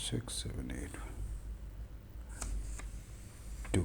6 7 8 2।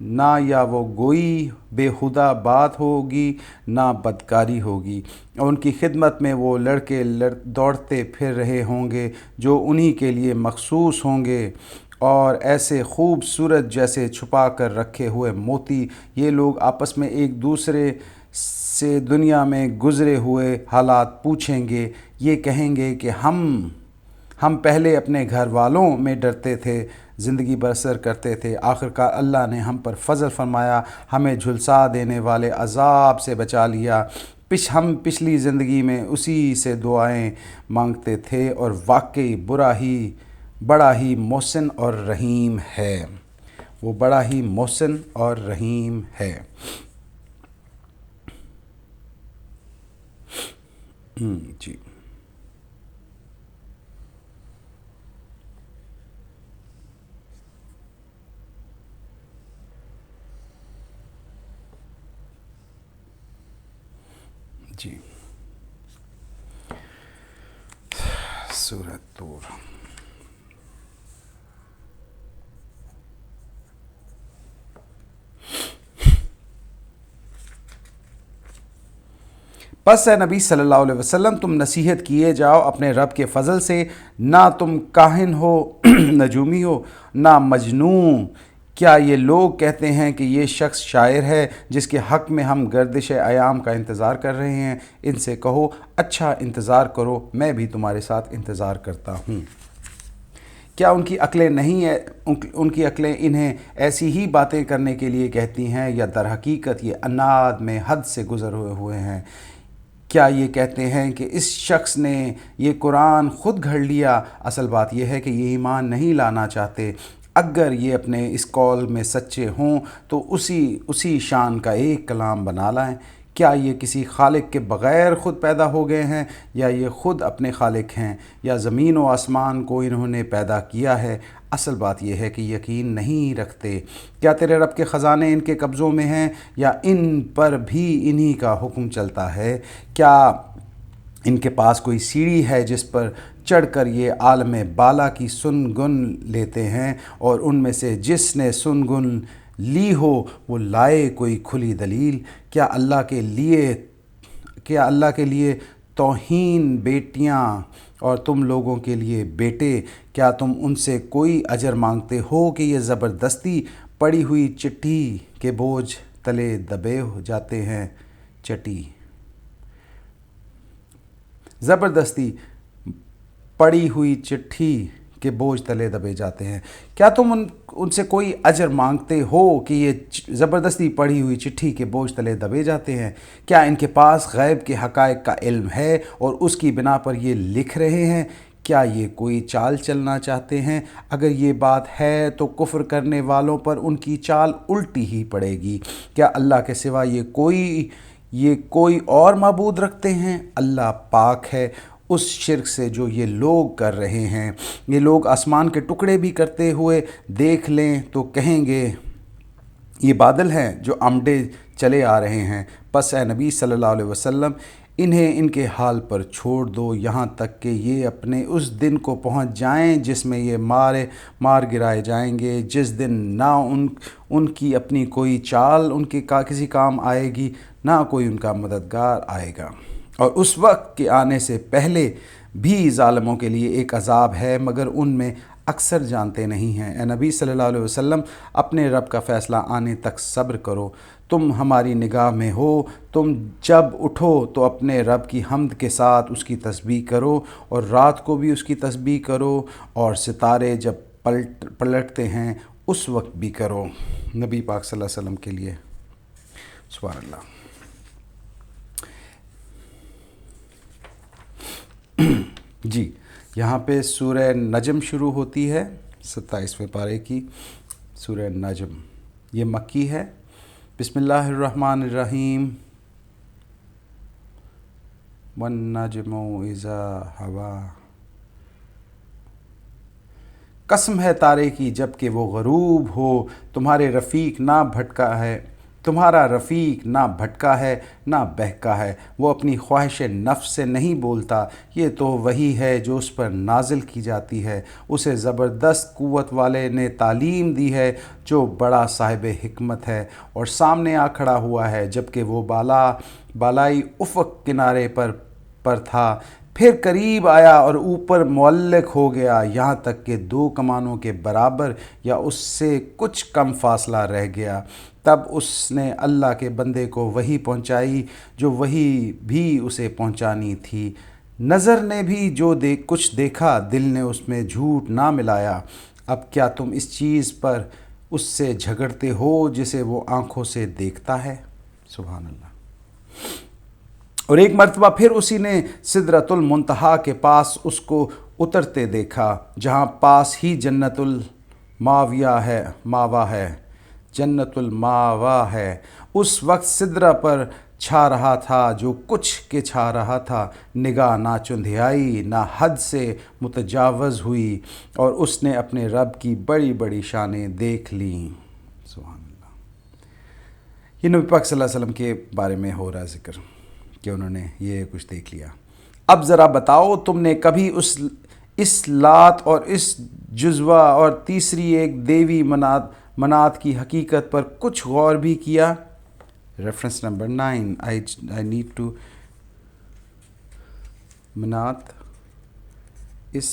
نہ یا وہ گوئی بےہودہ بات ہوگی نہ بدکاری ہوگی، اور ان کی خدمت میں وہ لڑکے دوڑتے پھر رہے ہوں گے جو انہی کے لیے مخصوص ہوں گے، اور ایسے خوبصورت جیسے چھپا کر رکھے ہوئے موتی۔ یہ لوگ آپس میں ایک دوسرے سے دنیا میں گزرے ہوئے حالات پوچھیں گے، یہ کہیں گے کہ ہم پہلے اپنے گھر والوں میں ڈرتے تھے، زندگی بسر کرتے تھے، آخرکار اللہ نے ہم پر فضل فرمایا، ہمیں جھلسا دینے والے عذاب سے بچا لیا۔ ہم پچھلی زندگی میں اسی سے دعائیں مانگتے تھے، اور واقعی بڑا ہی محسن اور رحیم ہے، وہ بڑا ہی محسن اور رحیم ہے۔ جی جی سورۃ طور۔ پس اے نبی صلی اللہ علیہ وسلم، تم نصیحت کیے جاؤ اپنے رب کے فضل سے، نہ تم کاہن ہو نجومی ہو نہ مجنون۔ کیا یہ لوگ کہتے ہیں کہ یہ شخص شاعر ہے جس کے حق میں ہم گردش ایام کا انتظار کر رہے ہیں؟ ان سے کہو اچھا انتظار کرو، میں بھی تمہارے ساتھ انتظار کرتا ہوں۔ کیا ان کی عقلیں نہیں ہے، ان کی عقلیں انہیں ایسی ہی باتیں کرنے کے لیے کہتی ہیں، یا در حقیقت یہ عناد میں حد سے گزر ہوئے ہیں؟ کیا یہ کہتے ہیں کہ اس شخص نے یہ قرآن خود گھڑ لیا؟ اصل بات یہ ہے کہ یہ ایمان نہیں لانا چاہتے۔ اگر یہ اپنے اس قول میں سچے ہوں تو اسی شان کا ایک کلام بنا لائیں۔ کیا یہ کسی خالق کے بغیر خود پیدا ہو گئے ہیں، یا یہ خود اپنے خالق ہیں، یا زمین و آسمان کو انہوں نے پیدا کیا ہے؟ اصل بات یہ ہے کہ یقین نہیں رکھتے۔ کیا تیرے رب کے خزانے ان کے قبضوں میں ہیں، یا ان پر بھی انہی کا حکم چلتا ہے؟ کیا ان کے پاس کوئی سیڑھی ہے جس پر چڑھ کر یہ عالم بالا کی سن گن لیتے ہیں، اور ان میں سے جس نے سن گن لی ہو وہ لائے کوئی کھلی دلیل؟ کیا اللہ کے لیے توہین بیٹیاں اور تم لوگوں کے لیے بیٹے؟ کیا تم ان سے کوئی اجر مانگتے ہو کہ یہ زبردستی پڑی ہوئی چٹھی کے بوجھ تلے دبے جاتے ہیں؟ زبردستی پڑی ہوئی چٹھی کے بوجھ تلے دبے جاتے ہیں۔ کیا تم ان سے کوئی اجر مانگتے ہو کہ یہ زبردستی پڑھی ہوئی چٹھی کے بوجھ تلے دبے جاتے ہیں؟ کیا ان کے پاس غیب کے حقائق کا علم ہے اور اس کی بنا پر یہ لکھ رہے ہیں؟ کیا یہ کوئی چال چلنا چاہتے ہیں؟ اگر یہ بات ہے تو کفر کرنے والوں پر ان کی چال الٹی ہی پڑے گی۔ کیا اللہ کے سوا یہ کوئی اور معبود رکھتے ہیں؟ اللہ پاک ہے اس شرک سے جو یہ لوگ کر رہے ہیں۔ یہ لوگ آسمان کے ٹکڑے بھی کرتے ہوئے دیکھ لیں تو کہیں گے یہ بادل ہیں جو آمڈے چلے آ رہے ہیں۔ پس اے نبی صلی اللہ علیہ وسلم، انہیں ان کے حال پر چھوڑ دو یہاں تک کہ یہ اپنے اس دن کو پہنچ جائیں جس میں یہ مار گرائے جائیں گے، جس دن نہ ان کی اپنی کوئی چال ان کے کسی کام آئے گی، نہ کوئی ان کا مددگار آئے گا۔ اور اس وقت کے آنے سے پہلے بھی ظالموں کے لیے ایک عذاب ہے، مگر ان میں اکثر جانتے نہیں ہیں۔ اے نبی صلی اللہ علیہ وسلم، اپنے رب کا فیصلہ آنے تک صبر کرو، تم ہماری نگاہ میں ہو۔ تم جب اٹھو تو اپنے رب کی حمد کے ساتھ اس کی تسبیح کرو، اور رات کو بھی اس کی تسبیح کرو، اور ستارے جب پلٹتے ہیں اس وقت بھی کرو۔ نبی پاک صلی اللہ علیہ وسلم کے لیے سبحان اللہ۔ جی، یہاں پہ سورہ نجم شروع ہوتی ہے، 27ویں پارے کی سورہ نجم، یہ مکی ہے۔ بسم اللہ الرحمن الرحیم۔ والنجم اذا ہوا، قسم ہے تارے کی جب کہ وہ غروب ہو، تمہارے رفیق نہ بھٹکا ہے تمہارا رفیق نہ بھٹکا ہے نہ بہکا ہے، وہ اپنی خواہش نفس سے نہیں بولتا، یہ تو وہی ہے جو اس پر نازل کی جاتی ہے، اسے زبردست قوت والے نے تعلیم دی ہے جو بڑا صاحب حکمت ہے، اور سامنے آ کھڑا ہوا ہے جبکہ وہ بالائی افق کنارے پر تھا، پھر قریب آیا اور اوپر معلق ہو گیا، یہاں تک کہ 2 کمانوں کے برابر یا اس سے کچھ کم فاصلہ رہ گیا۔ تب اس نے اللہ کے بندے کو وحی پہنچائی جو وحی بھی اسے پہنچانی تھی۔ نظر نے بھی جو کچھ دیکھا، دل نے اس میں جھوٹ نہ ملایا۔ اب کیا تم اس چیز پر اس سے جھگڑتے ہو جسے وہ آنکھوں سے دیکھتا ہے؟ سبحان اللہ۔ اور ایک مرتبہ پھر اسی نے سدرۃ المنتہا کے پاس اس کو اترتے دیکھا، جہاں پاس ہی جنت الماوا ہے۔ اس وقت سدرہ پر چھا رہا تھا جو کچھ کے چھا رہا تھا، نگاہ نہ چندھیائی نہ حد سے متجاوز ہوئی، اور اس نے اپنے رب کی بڑی بڑی شانیں دیکھ لیں۔ سبحان اللہ۔ یہ نبی پاک صلی اللہ علیہ وسلم کے بارے میں ہو رہا ذکر کہ انہوں نے یہ کچھ دیکھ لیا۔ اب ذرا بتاؤ، تم نے کبھی اس لات اور اس جزوہ اور تیسری ایک دیوی منات کی حقیقت پر کچھ غور بھی کیا؟ Reference number 9 I need to منات، اس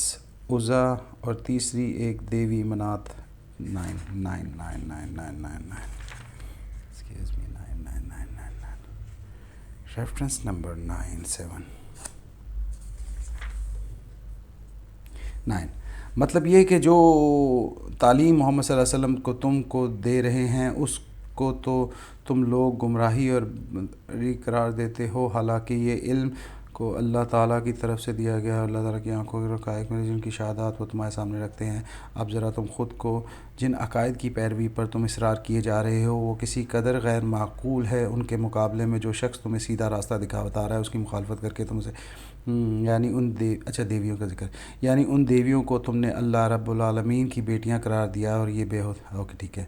عزا اور تیسری ایک دیوی منات 9 ریفرنس نمبر 9 مطلب یہ کہ جو تعلیم محمد صلی اللہ علیہ وسلم کو تم کو دے رہے ہیں اس کو تو تم لوگ گمراہی اور قرار دیتے ہو، حالانکہ یہ علم کو اللہ تعالیٰ کی طرف سے دیا گیا ہے۔ اللہ تعالیٰ کی آنکھوں کے رقائق میں جن کی شہادات وہ تمہارے سامنے رکھتے ہیں۔ اب ذرا تم خود کو جن عقائد کی پیروی پر تم اصرار کیے جا رہے ہو وہ کسی قدر غیر معقول ہے، ان کے مقابلے میں جو شخص تمہیں سیدھا راستہ بتا رہا ہے اس کی مخالفت کر کے تم سے دیویوں کا ذکر، یعنی ان دیویوں کو تم نے اللہ رب العالمین کی بیٹیاں قرار دیا، اور یہ اوکے ٹھیک ہے۔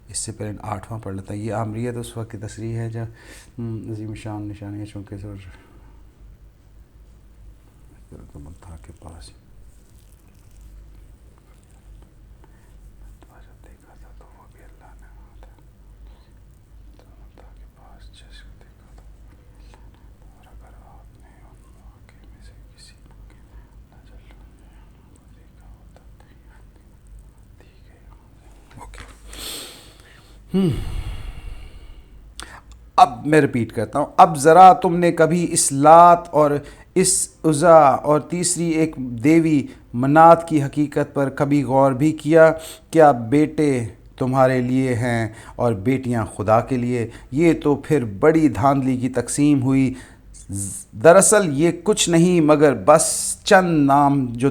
اس سے پہلے 8واں پڑھ لیتا ہے۔ یہ عامریت اس وقت کی تصریح ہے جب عظیم شان نشانیاں چونکہ سے منتہا کے پاس دیکھا تھا تو وہ بھی اللہ نے منتہا کے پاس جیسے دیکھا تھا، اور اگر آپ نے ان مواقع میں سے کسی نظر دیکھا ہوتا ٹھیک ہے۔ اوکے، اب میں ریپیٹ کرتا ہوں۔ اب ذرا تم نے کبھی اس لات اور اس عزا اور تیسری ایک دیوی منات کی حقیقت پر کبھی غور بھی کیا؟ کیا بیٹے تمہارے لیے ہیں اور بیٹیاں خدا کے لیے؟ یہ تو پھر بڑی دھاندلی کی تقسیم ہوئی۔ دراصل یہ کچھ نہیں مگر بس چند نام جو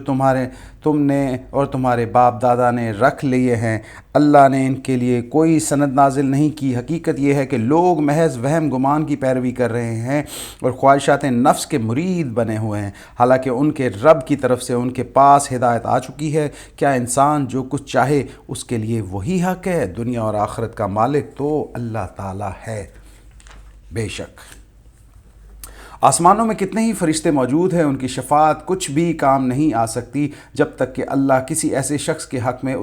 تم نے اور تمہارے باپ دادا نے رکھ لیے ہیں۔ اللہ نے ان کے لیے کوئی سند نازل نہیں کی۔ حقیقت یہ ہے کہ لوگ محض وہم گمان کی پیروی کر رہے ہیں اور خواہشات نفس کے مرید بنے ہوئے ہیں، حالانکہ ان کے رب کی طرف سے ان کے پاس ہدایت آ چکی ہے۔ کیا انسان جو کچھ چاہے اس کے لیے وہی حق ہے؟ دنیا اور آخرت کا مالک تو اللہ تعالیٰ ہے۔ بے شک آسمانوں میں کتنے ہی فرشتے موجود ہیں، ان کی شفاعت کچھ بھی کام نہیں آ سکتی جب تک کہ اللہ کسی ایسے شخص کے حق میں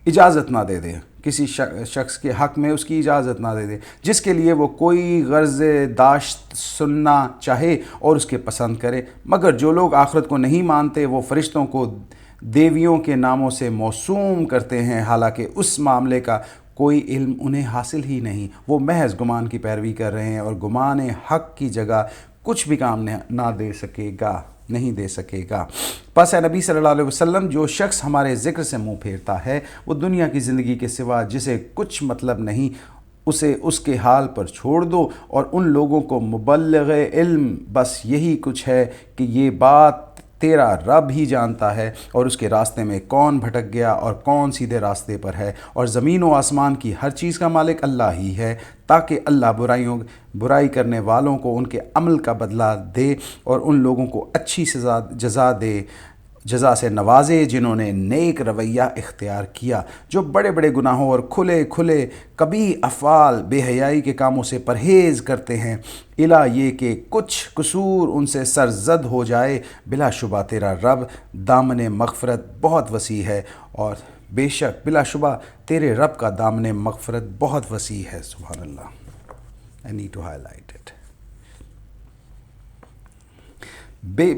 اجازت نہ دے دے، کسی شخص کے حق میں اس کی اجازت نہ دے دے جس کے لیے وہ کوئی غرض داشت سننا چاہے اور اس کے پسند کرے، مگر جو لوگ آخرت کو نہیں مانتے وہ فرشتوں کو دیویوں کے ناموں سے موسوم کرتے ہیں، حالانکہ اس معاملے کا کوئی علم انہیں حاصل ہی نہیں، وہ محض گمان کی پیروی کر رہے ہیں، اور گمان حق کی جگہ کچھ بھی کام نہیں دے سکے گا۔ پس اے نبی صلی اللہ علیہ وسلم، جو شخص ہمارے ذکر سے منہ پھیرتا ہے وہ دنیا کی زندگی کے سوا جسے کچھ مطلب نہیں اسے اس کے حال پر چھوڑ دو، اور ان لوگوں کو مبلغ علم بس یہی کچھ ہے کہ یہ بات تیرا رب ہی جانتا ہے، اور اس کے راستے میں کون بھٹک گیا اور کون سیدھے راستے پر ہے، اور زمین و آسمان کی ہر چیز کا مالک اللہ ہی ہے، تاکہ اللہ برائی کرنے والوں کو ان کے عمل کا بدلہ دے اور ان لوگوں کو اچھی جزا سے نوازے جنہوں نے نیک رویہ اختیار کیا، جو بڑے بڑے گناہوں اور کھلے کھلے کبھی افعال بے حیائی کے کاموں سے پرہیز کرتے ہیں، الا یہ کہ کچھ قصور ان سے سرزد ہو جائے۔ بلا شبہ تیرا رب دامن مغفرت بہت وسیع ہے، اور بے شک بلا شبہ تیرے رب کا دامن مغفرت بہت وسیع ہے۔ سبحان اللہ۔ I need to highlight it۔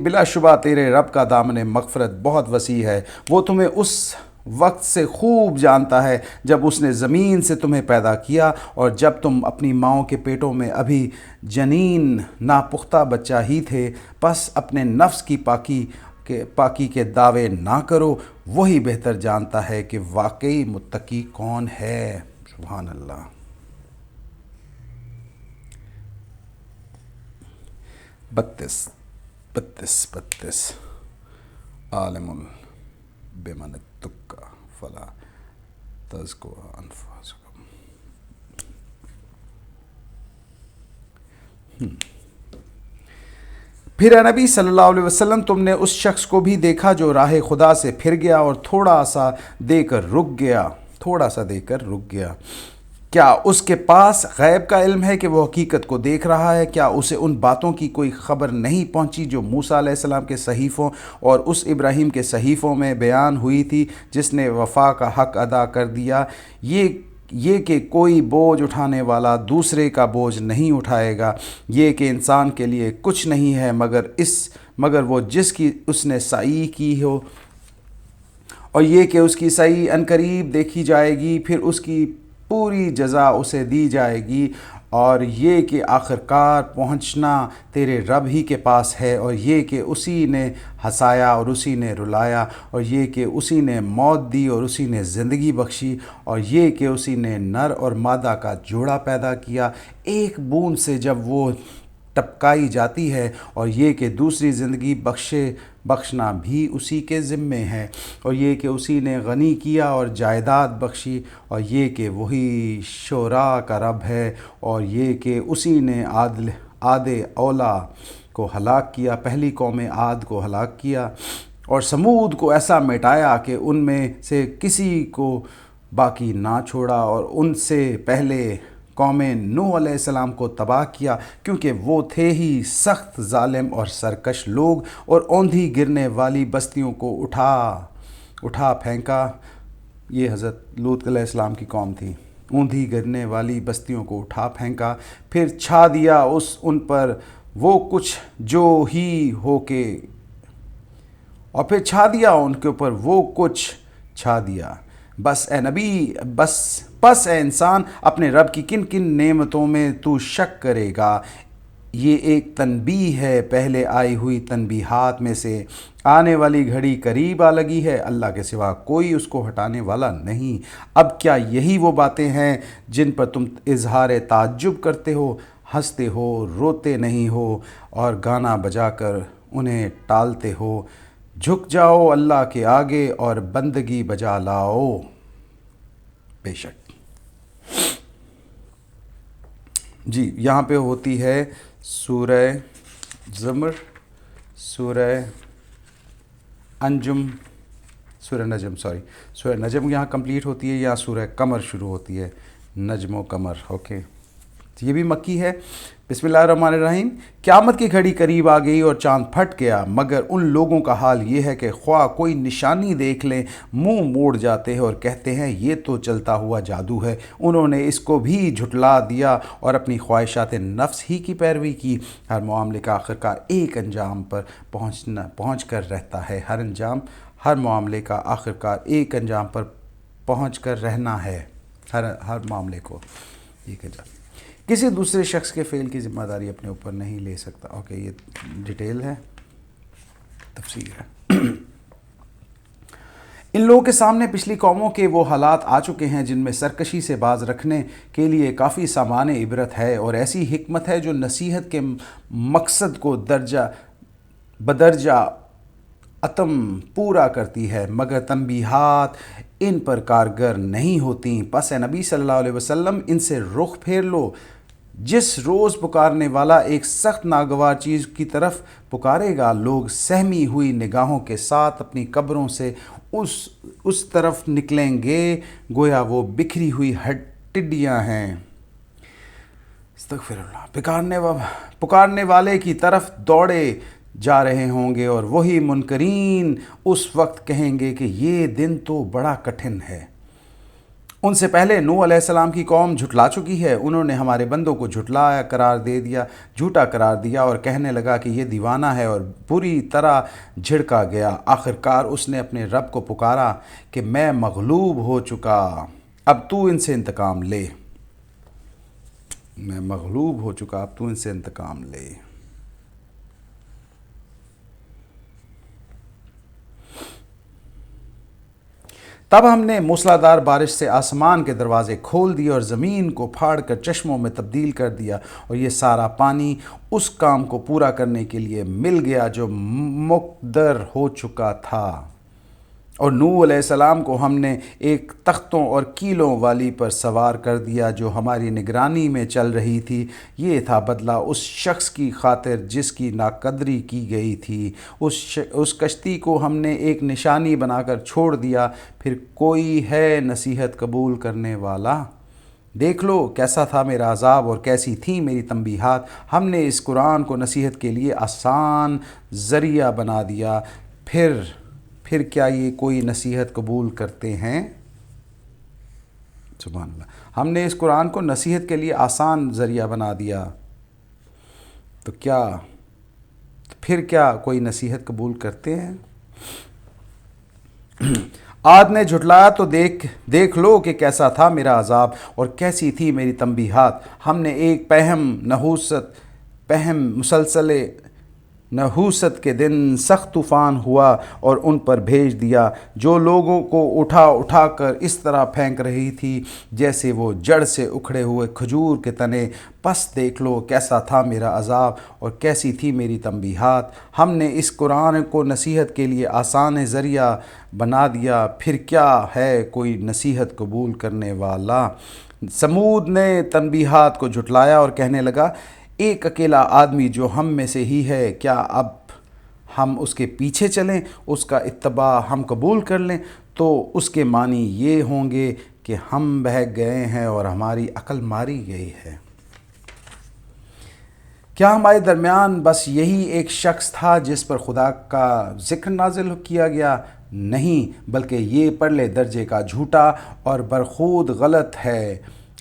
بلا شبہ تیرے رب کا دامن مغفرت بہت وسیع ہے، وہ تمہیں اس وقت سے خوب جانتا ہے جب اس نے زمین سے تمہیں پیدا کیا، اور جب تم اپنی ماؤں کے پیٹوں میں ابھی جنین ناپختہ بچہ ہی تھے، پس اپنے نفس کی پاکی کے دعوے نہ کرو، وہی بہتر جانتا ہے کہ واقعی متقی کون ہے۔ سبحان اللہ۔ بتیس عالم بمن اتقى فلا تزكوا انفسكم۔ پھر اے نبی صلی اللہ علیہ وسلم، تم نے اس شخص کو بھی دیکھا جو راہ خدا سے پھر گیا اور تھوڑا سا دے کر رک گیا۔ کیا اس کے پاس غیب کا علم ہے کہ وہ حقیقت کو دیکھ رہا ہے؟ کیا اسے ان باتوں کی کوئی خبر نہیں پہنچی جو موسیٰ علیہ السلام کے صحیفوں اور اس ابراہیم کے صحیفوں میں بیان ہوئی تھی جس نے وفا کا حق ادا کر دیا؟ یہ کہ کوئی بوجھ اٹھانے والا دوسرے کا بوجھ نہیں اٹھائے گا، یہ کہ انسان کے لیے کچھ نہیں ہے مگر وہ جس کی اس نے سعی کی ہو، اور یہ کہ اس کی سعی عنقریب دیکھی جائے گی، پھر اس کی پوری جزا اسے دی جائے گی، اور یہ کہ آخرکار پہنچنا تیرے رب ہی کے پاس ہے، اور یہ کہ اسی نے ہنسایا اور اسی نے رلایا، اور یہ کہ اسی نے موت دی اور اسی نے زندگی بخشی، اور یہ کہ اسی نے نر اور مادہ کا جوڑا پیدا کیا ایک بوند سے جب وہ ٹپکائی جاتی ہے، اور یہ کہ دوسری زندگی بخشنا بھی اسی کے ذمے ہے، اور یہ کہ اسی نے غنی کیا اور جائیداد بخشی، اور یہ کہ وہی شعراء کا رب ہے، اور یہ کہ اسی نے عاد اولا کو ہلاک کیا، پہلی قوم عاد کو ہلاک کیا، اور سمود کو ایسا مٹایا کہ ان میں سے کسی کو باقی نہ چھوڑا، اور ان سے پہلے قوم نوح علیہ السلام کو تباہ کیا، کیونکہ وہ تھے ہی سخت ظالم اور سرکش لوگ، اور اوندھی گرنے والی بستیوں کو اٹھا پھینکا۔ یہ حضرت لوط علیہ السلام کی قوم تھی۔ اوندھی گرنے والی بستیوں کو اٹھا پھینکا، پھر چھا دیا ان پر وہ کچھ جو ہی ہو کے، اور پھر چھا دیا ان کے اوپر وہ کچھ چھا دیا۔ بس اے نبی، بس اے انسان، اپنے رب کی کن کن نعمتوں میں تو شک کرے گا؟ یہ ایک تنبیہ ہے پہلے آئی ہوئی تنبیہات میں سے، آنے والی گھڑی قریب آ لگی ہے، اللہ کے سوا کوئی اس کو ہٹانے والا نہیں۔ اب کیا یہی وہ باتیں ہیں جن پر تم اظہار تعجب کرتے ہو، ہنستے ہو، روتے نہیں ہو، اور گانا بجا کر انہیں ٹالتے ہو؟ جھک جاؤ اللہ کے آگے اور بندگی بجا لاؤ۔ بے شک جی، یہاں پہ ہوتی ہے سورہ زمر، سورہ نجم یہاں کمپلیٹ ہوتی ہے، یا سورہ قمر شروع ہوتی ہے، نجم و قمر۔ اوکے، یہ بھی مکی ہے۔ بسم اللہ الرحمن الرحیم۔ قیامت کی گھڑی قریب آ گئی اور چاند پھٹ گیا، مگر ان لوگوں کا حال یہ ہے کہ خواہ کوئی نشانی دیکھ لیں منہ موڑ جاتے ہیں اور کہتے ہیں یہ تو چلتا ہوا جادو ہے۔ انہوں نے اس کو بھی جھٹلا دیا اور اپنی خواہشات نفس ہی کی پیروی کی۔ ہر معاملے کا آخرکار ایک انجام پر پہنچ کر رہتا ہے۔ ہر معاملے کا آخرکار ایک انجام پر پہنچ کر رہنا ہے۔ ہر معاملے کو ایک انجام، کسی دوسرے شخص کے فعل کی ذمہ داری اپنے اوپر نہیں لے سکتا۔ اوکے، یہ ڈیٹیل ہے، تفصیل ہے۔ ان لوگوں کے سامنے پچھلی قوموں کے وہ حالات آ چکے ہیں جن میں سرکشی سے باز رکھنے کے لیے کافی سامان عبرت ہے، اور ایسی حکمت ہے جو نصیحت کے مقصد کو درجہ بدرجہ عتم پورا کرتی ہے، مگر تنبیہات ان پر کارگر نہیں ہوتی۔ پس اے نبی صلی اللہ علیہ وسلم ان سے رخ پھیر لو۔ جس روز پکارنے والا ایک سخت ناگوار چیز کی طرف پکارے گا، لوگ سہمی ہوئی نگاہوں کے ساتھ اپنی قبروں سے اس طرف نکلیں گے گویا وہ بکھری ہوئی ٹڈیاں ہیں۔ استغفر اللہ۔ پکارنے والے کی طرف دوڑے جا رہے ہوں گے، اور وہی منکرین اس وقت کہیں گے کہ یہ دن تو بڑا کٹھن ہے۔ ان سے پہلے نوح علیہ السلام کی قوم جھٹلا چکی ہے، انہوں نے ہمارے بندوں کو جھوٹا قرار دیا اور کہنے لگا کہ یہ دیوانہ ہے، اور بری طرح جھڑکا گیا۔ آخرکار اس نے اپنے رب کو پکارا کہ میں مغلوب ہو چکا، اب تو ان سے انتقام لے۔ میں مغلوب ہو چکا، اب تو ان سے انتقام لے۔ تب ہم نے موسلادھار بارش سے آسمان کے دروازے کھول دیے اور زمین کو پھاڑ کر چشموں میں تبدیل کر دیا، اور یہ سارا پانی اس کام کو پورا کرنے کے لیے مل گیا جو مقدر ہو چکا تھا۔ اور نوح علیہ السلام کو ہم نے ایک تختوں اور کیلوں والی پر سوار کر دیا جو ہماری نگرانی میں چل رہی تھی۔ یہ تھا بدلہ اس شخص کی خاطر جس کی ناقدری کی گئی تھی۔ اس کشتی کو ہم نے ایک نشانی بنا کر چھوڑ دیا، پھر کوئی ہے نصیحت قبول کرنے والا؟ دیکھ لو کیسا تھا میرا عذاب اور کیسی تھی میری تنبیہات۔ ہم نے اس قرآن کو نصیحت کے لیے آسان ذریعہ بنا دیا، پھر کیا یہ کوئی نصیحت قبول کرتے ہیں؟ سبحان اللہ۔ ہم نے اس قرآن کو نصیحت کے لیے آسان ذریعہ بنا دیا، تو پھر کیا کوئی نصیحت قبول کرتے ہیں؟ عاد نے جھٹلایا تو دیکھ لو کہ کیسا تھا میرا عذاب اور کیسی تھی میری تنبیہات۔ ہم نے ایک مسلسل نحوست کے دن سخت طوفان ہوا اور ان پر بھیج دیا، جو لوگوں کو اٹھا کر اس طرح پھینک رہی تھی جیسے وہ جڑ سے اکھڑے ہوئے کھجور کے تنے۔ پس دیکھ لو کیسا تھا میرا عذاب اور کیسی تھی میری تنبیہات۔ ہم نے اس قرآن کو نصیحت کے لیے آسان ذریعہ بنا دیا، پھر کیا ہے کوئی نصیحت قبول کرنے والا؟ سمود نے تنبیہات کو جھٹلایا اور کہنے لگا، ایک اکیلا آدمی جو ہم میں سے ہی ہے، کیا اب ہم اس کے پیچھے چلیں، اس کا اتباع ہم قبول کر لیں؟ تو اس کے معنی یہ ہوں گے کہ ہم بہک گئے ہیں اور ہماری عقل ماری گئی ہے۔ کیا ہمارے درمیان بس یہی ایک شخص تھا جس پر خدا کا ذکر نازل کیا گیا؟ نہیں، بلکہ یہ پرلے درجے کا جھوٹا اور برخود غلط ہے۔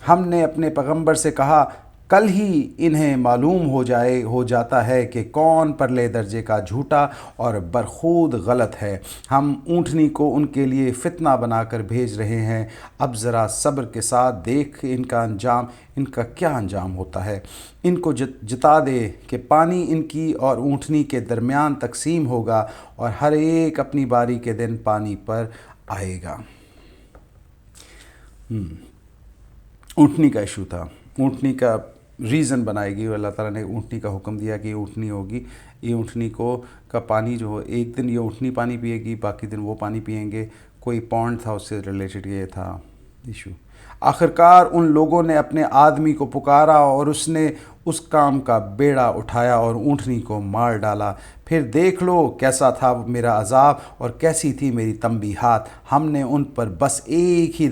ہم نے اپنے پیغمبر سے کہا، کل ہی انہیں معلوم ہو جاتا ہے کہ کون پرلے درجے کا جھوٹا اور برخود غلط ہے۔ ہم اونٹنی کو ان کے لیے فتنہ بنا کر بھیج رہے ہیں، اب ذرا صبر کے ساتھ دیکھ ان کا کیا انجام ہوتا ہے۔ ان کو جتا دے کہ پانی ان کی اور اونٹنی کے درمیان تقسیم ہوگا، اور ہر ایک اپنی باری کے دن پانی پر آئے گا۔ اونٹنی کا ایشو تھا، اونٹنی کا ریزن بنائے گی، اللہ تعالیٰ نے اونٹنی کا حکم دیا کہ یہ اونٹنی ہوگی، یہ اونٹنی کا پانی جو ایک دن یہ اونٹنی پانی پیے گی، باقی دن وہ پانی پئیں گے، کوئی پونڈ تھا اس سے ریلیٹڈ، یہ تھا ایشو۔ آخرکار ان لوگوں نے اپنے آدمی کو پکارا اور اس نے اس کام کا بیڑا اٹھایا اور اونٹنی کو مار ڈالا، پھر دیکھ لو کیسا تھا میرا عذاب اور کیسی تھی میری تنبیہات۔ ہم نے ان پر بس ایک ہی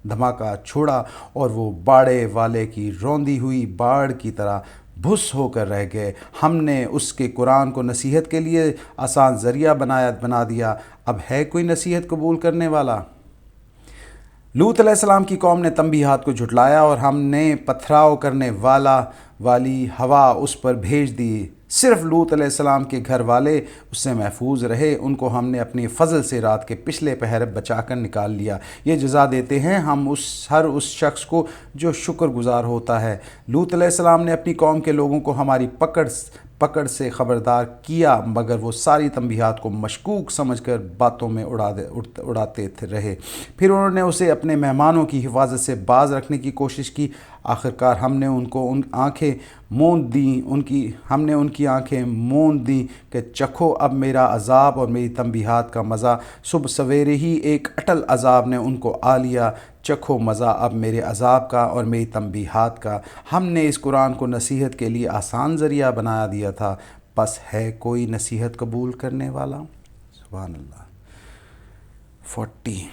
دھماکہ چھوڑا اور وہ باڑے والے کی روندی ہوئی باڑ کی طرح بھس ہو کر رہ گئے۔ ہم نے اس کے قرآن کو نصیحت کے لیے آسان ذریعہ بنا دیا، اب ہے کوئی نصیحت قبول کرنے والا؟ لوط علیہ السلام کی قوم نے تنبیہات کو جھٹلایا اور ہم نے پتھراؤ کرنے والی ہوا اس پر بھیج دی۔ صرف لوط علیہ السلام کے گھر والے اس سے محفوظ رہے، ان کو ہم نے اپنی فضل سے رات کے پچھلے پہر بچا کر نکال لیا۔ یہ جزا دیتے ہیں ہم ہر اس شخص کو جو شکر گزار ہوتا ہے۔ لوط علیہ السلام نے اپنی قوم کے لوگوں کو ہماری پکڑ سے خبردار کیا، مگر وہ ساری تنبیہات کو مشکوک سمجھ کر باتوں میں اڑاتے رہے۔ پھر انہوں نے اسے اپنے مہمانوں کی حفاظت سے باز رکھنے کی کوشش کی۔ آخرکار ہم نے ان کی آنکھیں موند دیں کہ چکھو اب میرا عذاب اور میری تنبیہات کا مزہ۔ صبح سویرے ہی ایک اٹل عذاب نے ان کو آ لیا۔ چکھو مزہ اب میرے عذاب کا اور میری تنبیہات کا۔ ہم نے اس قرآن کو نصیحت کے لیے آسان ذریعہ بنا دیا تھا، بس ہے کوئی نصیحت قبول کرنے والا؟ سبحان اللہ۔ 40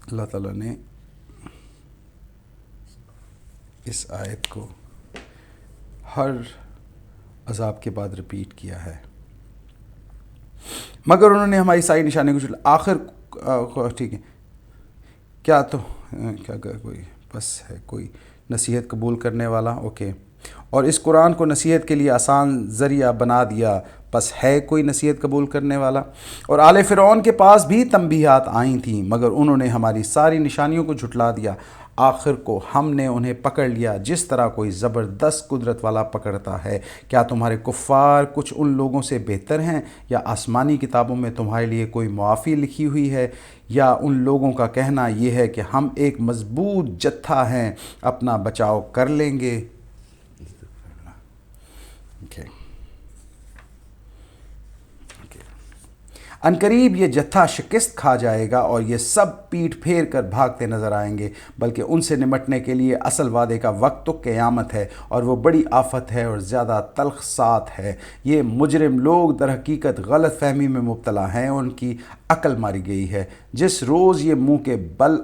اللہ تعالیٰ نے اس آیت کو ہر عذاب کے بعد رپیٹ کیا ہے۔ مگر انہوں نے ہماری ساری نشانی کو آخر ٹھیک ہے کیا تو کوئی بس ہے کوئی نصیحت قبول کرنے والا؟ اوکے۔ اور اس قرآن کو نصیحت کے لیے آسان ذریعہ بنا دیا، بس ہے کوئی نصیحت قبول کرنے والا؟ اور آل فرعون کے پاس بھی تنبیہات آئی تھیں، مگر انہوں نے ہماری ساری نشانیوں کو جھٹلا دیا۔ آخر کو ہم نے انہیں پکڑ لیا جس طرح کوئی زبردست قدرت والا پکڑتا ہے۔ کیا تمہارے کفار کچھ ان لوگوں سے بہتر ہیں، یا آسمانی کتابوں میں تمہارے لیے کوئی معافی لکھی ہوئی ہے؟ یا ان لوگوں کا کہنا یہ ہے کہ ہم ایک مضبوط جتھا ہیں، اپنا بچاؤ کر لیں گے؟ عنقریب یہ جتھا شکست کھا جائے گا اور یہ سب پیٹھ پھیر کر بھاگتے نظر آئیں گے، بلکہ ان سے نمٹنے کے لیے اصل وعدے کا وقت تو قیامت ہے، اور وہ بڑی آفت ہے اور زیادہ تلخ سات ہے۔ یہ مجرم لوگ در حقیقت غلط فہمی میں مبتلا ہیں، ان کی عقل ماری گئی ہے۔ جس روز یہ منہ کے بل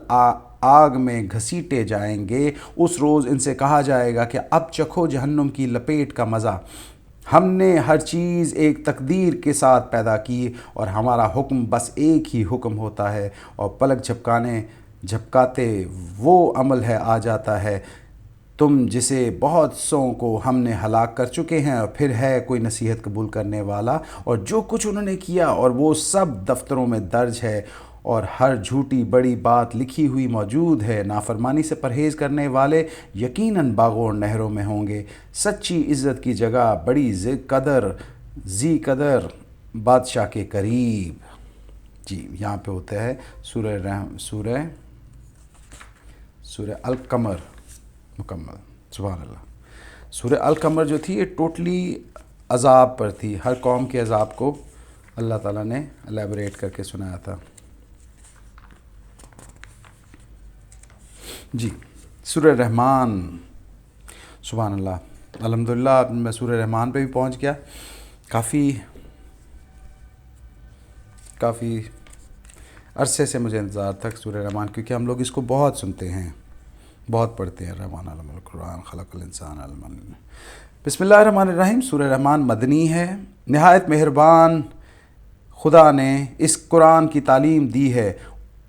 آگ میں گھسیٹے جائیں گے، اس روز ان سے کہا جائے گا کہ اب چکھو جہنم کی لپیٹ کا مزہ۔ ہم نے ہر چیز ایک تقدیر کے ساتھ پیدا کی، اور ہمارا حکم بس ایک ہی حکم ہوتا ہے، اور پلک جھپکاتے وہ عمل ہے آ جاتا ہے تم جسے بہت سوں کو ہم نے ہلاک کر چکے ہیں، اور پھر ہے کوئی نصیحت قبول کرنے والا؟ اور جو کچھ انہوں نے کیا اور وہ سب دفتروں میں درج ہے، اور ہر جھوٹی بڑی بات لکھی ہوئی موجود ہے۔ نافرمانی سے پرہیز کرنے والے یقیناً باغوں اور نہروں میں ہوں گے۔ سچی عزت کی جگہ بڑی ذی قدر بادشاہ کے قریب۔ جی یہاں پہ ہوتا ہے سورہ القمر مکمل۔ سبحان اللہ۔ سورہ القمر جو تھی یہ ٹوٹلی عذاب پر تھی، ہر قوم کے عذاب کو اللہ تعالیٰ نے الیبوریٹ کر کے سنایا تھا۔ جی سورہ رحمان۔ سبحان اللہ۔ الحمدللہ میں سورہ رحمان پہ بھی پہنچ گیا۔ کافی عرصے سے مجھے انتظار تھا سورہ رحمان، کیونکہ ہم لوگ اس کو بہت سنتے ہیں، بہت پڑھتے ہیں۔ رحمان علم القرآن خلق الانسان علم۔ بسم اللہ الرحمن الرحیم۔ سورہ رحمان مدنی ہے۔ نہایت مہربان خدا نے اس قرآن کی تعلیم دی ہے،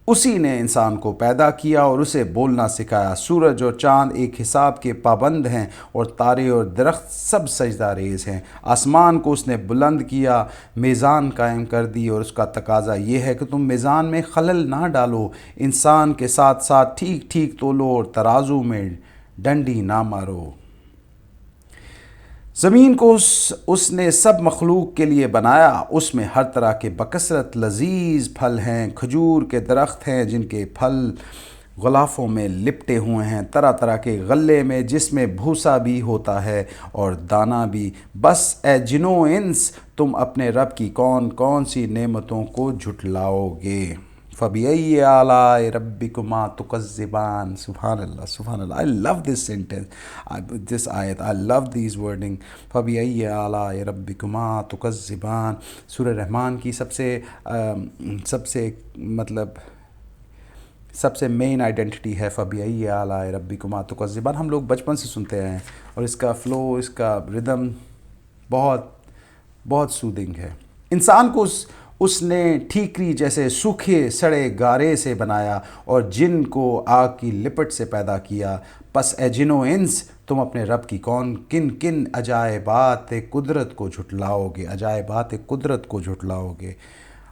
اسی نے انسان کو پیدا کیا اور اسے بولنا سکھایا۔ سورج اور چاند ایک حساب کے پابند ہیں، اور تارے اور درخت سب سجدہ ریز ہیں۔ آسمان کو اس نے بلند کیا، میزان قائم کر دی، اور اس کا تقاضا یہ ہے کہ تم میزان میں خلل نہ ڈالو، انسان کے ساتھ ساتھ ٹھیک ٹھیک تولو، اور ترازو میں ڈنڈی نہ مارو۔ زمین کو اس نے سب مخلوق کے لیے بنایا، اس میں ہر طرح کے بکثرت لذیذ پھل ہیں، کھجور کے درخت ہیں جن کے پھل غلافوں میں لپٹے ہوئے ہیں، طرح طرح کے غلے میں جس میں بھوسا بھی ہوتا ہے اور دانہ بھی۔ بس اے جنو انس، تم اپنے رب کی کون کون سی نعمتوں کو جھٹلاؤ گے؟ فَبِأَيِّ آلَاءِ رَبِّكُمَا تُكَذِّبَانِ۔ سبحان اللہ، سبحان اللہ۔ I love this sentence, this ayat. I love these wording. فَبِأَيِّ آلَاءِ رَبِّكُمَا تُكَذِّبَانِ۔ سورہ رحمان کی سب سے مین آئیڈینٹی ہے فَبِأَيِّ آلَاءِ رَبِّكُمَا تُكَذِّبَانِ۔ ہم لوگ بچپن سے سنتے ہیں، اور اس کا فلو، اس کا ردم بہت بہت سودنگ ہے۔ انسان کو اس نے ٹھیکری جیسے سوکھے سڑے گارے سے بنایا، اور جن کو آگ کی لپٹ سے پیدا کیا۔ پس اے جنو انس، تم اپنے رب کی کن عجائبات قدرت کو جھٹلاؤ گے؟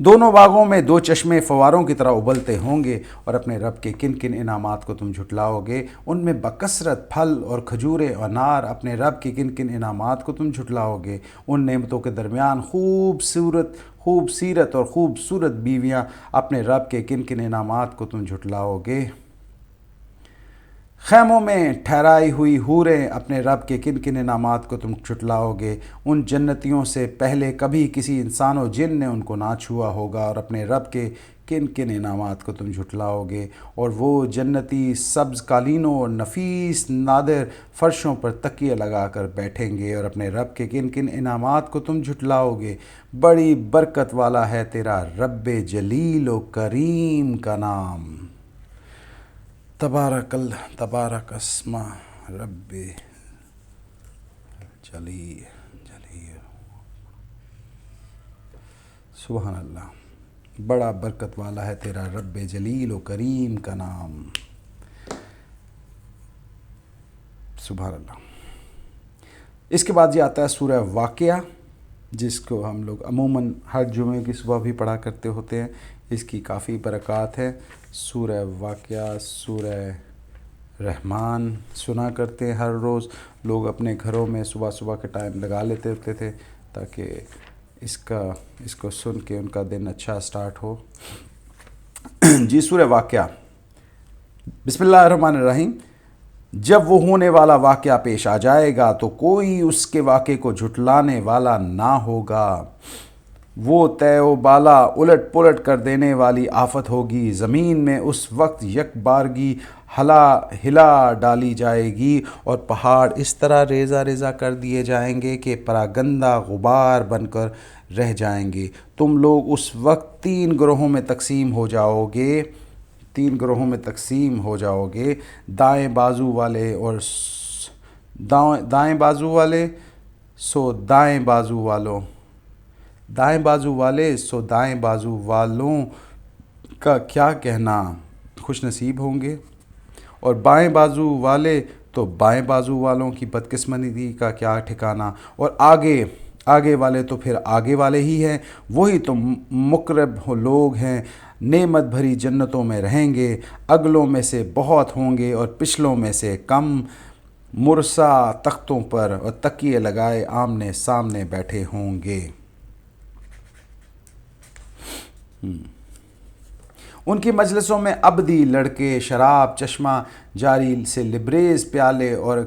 دونوں باغوں میں دو چشمے فواروں کی طرح ابلتے ہوں گے، اور اپنے رب کے کن کن انعامات کو تم جھٹلاؤ گے؟ ان میں بکثرت پھل اور کھجوریں اور انار۔ اپنے رب کے کن کن انعامات کو تم جھٹلاؤ گے؟ ان نعمتوں کے درمیان خوبصیرت اور خوبصورت بیویاں۔ اپنے رب کے کن کن انعامات کو تم جھٹلاؤ گے؟ خیموں میں ٹھہرائی ہوئی حوریں۔ اپنے رب کے کن کن انعامات کو تم جھٹلاؤ گے؟ ان جنتیوں سے پہلے کبھی کسی انسان و جن نے ان کو نہ چھوا ہوگا، اور اپنے رب کے کن کن انعامات کو تم جھٹلاؤ گے؟ اور وہ جنتی سبز قالینوں اور نفیس نادر فرشوں پر تکیے لگا کر بیٹھیں گے، اور اپنے رب کے کن کن انعامات کو تم جھٹلاؤ گے؟ بڑی برکت والا ہے تیرا رب جلیل و کریم کا نام۔ تبارک اسم رب جلی سبحان اللہ، بڑا برکت والا ہے تیرا رب جلیل و کریم کا نام۔ سبحان اللہ۔ اس کے بعد یہ آتا ہے سورہ واقعہ، جس کو ہم لوگ عموماً ہر جمعے کی صبح بھی پڑھا کرتے ہوتے ہیں۔ اس کی کافی برکات ہے۔ سورہ واقعہ، سورہ رحمان سنا کرتے ہیں ہر روز لوگ اپنے گھروں میں، صبح صبح کے ٹائم لگا لیتے ہوتے تھے، تاکہ اس کو سن کے ان کا دن اچھا سٹارٹ ہو۔ جی، سورہ واقعہ۔ بسم اللہ الرحمن الرحیم۔ جب وہ ہونے والا واقعہ پیش آ جائے گا تو کوئی اس کے واقعے کو جھٹلانے والا نہ ہوگا۔ وہ تے و بالا الٹ پلٹ کر دینے والی آفت ہوگی۔ زمین میں اس وقت یک بارگی ہلا ڈالی جائے گی، اور پہاڑ اس طرح ریزہ ریزہ کر دیے جائیں گے کہ پراگندہ غبار بن کر رہ جائیں گے۔ تم لوگ اس وقت تین گروہوں میں تقسیم ہو جاؤ گے، دائیں بازو والے سو دائیں بازو والوں کا کیا کہنا، خوش نصیب ہوں گے، اور بائیں بازو والے تو بائیں بازو والوں کی بدقسمتی کا کیا ٹھکانہ، اور آگے والے تو پھر آگے والے ہی ہیں، وہی تو مقرب لوگ ہیں، نعمت بھری جنتوں میں رہیں گے، اگلوں میں سے بہت ہوں گے اور پچھلوں میں سے کم، مرصع تختوں پر اور تکیے لگائے آمنے سامنے بیٹھے ہوں گے۔ ان کی مجلسوں میں ابدی لڑکے شراب چشمہ جاری سے لبریز پیالے اور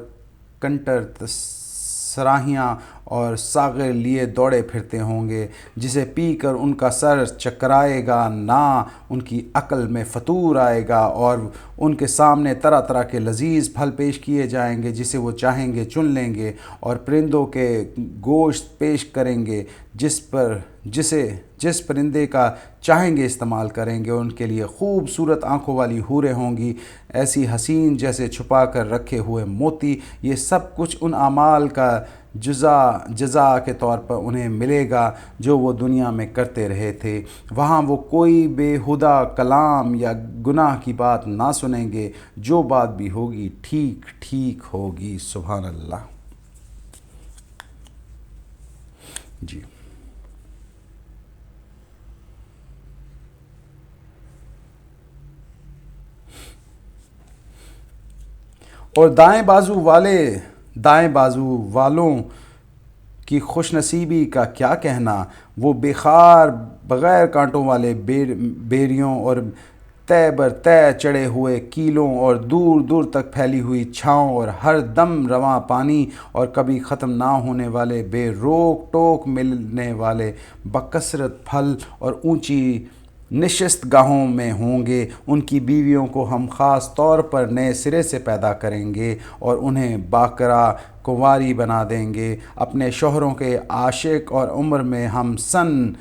کنٹر سراہیاں اور ساغر لیے دوڑے پھرتے ہوں گے، جسے پی کر ان کا سر چکرائے گا، نہ ان کی عقل میں فطور آئے گا، اور ان کے سامنے طرح طرح کے لذیذ پھل پیش کیے جائیں گے، جسے وہ چاہیں گے چن لیں گے، اور پرندوں کے گوشت پیش کریں گے، جس پرندے کا چاہیں گے استعمال کریں گے۔ ان کے لیے خوبصورت آنکھوں والی حوریں ہوں گی، ایسی حسین جیسے چھپا کر رکھے ہوئے موتی۔ یہ سب کچھ ان اعمال کا جزا کے طور پر انہیں ملے گا جو وہ دنیا میں کرتے رہے تھے۔ وہاں وہ کوئی بے ہودہ کلام یا گناہ کی بات نہ سنیں گے، جو بات بھی ہوگی ٹھیک ٹھیک ہوگی۔ سبحان اللہ۔ جی، اور دائیں بازو والوں کی خوش نصیبی کا کیا کہنا، وہ بےخار بغیر کانٹوں والے بیریوں اور طے بر طے چڑھے ہوئے کیلوں اور دور دور تک پھیلی ہوئی چھاؤں اور ہر دم رواں پانی اور کبھی ختم نہ ہونے والے بے روک ٹوک ملنے والے بکثرت پھل اور اونچی نشست گاہوں میں ہوں گے۔ ان کی بیویوں کو ہم خاص طور پر نئے سرے سے پیدا کریں گے اور انہیں باکرا کنواری بنا دیں گے، اپنے شوہروں کے عاشق اور عمر میں ہم سن۔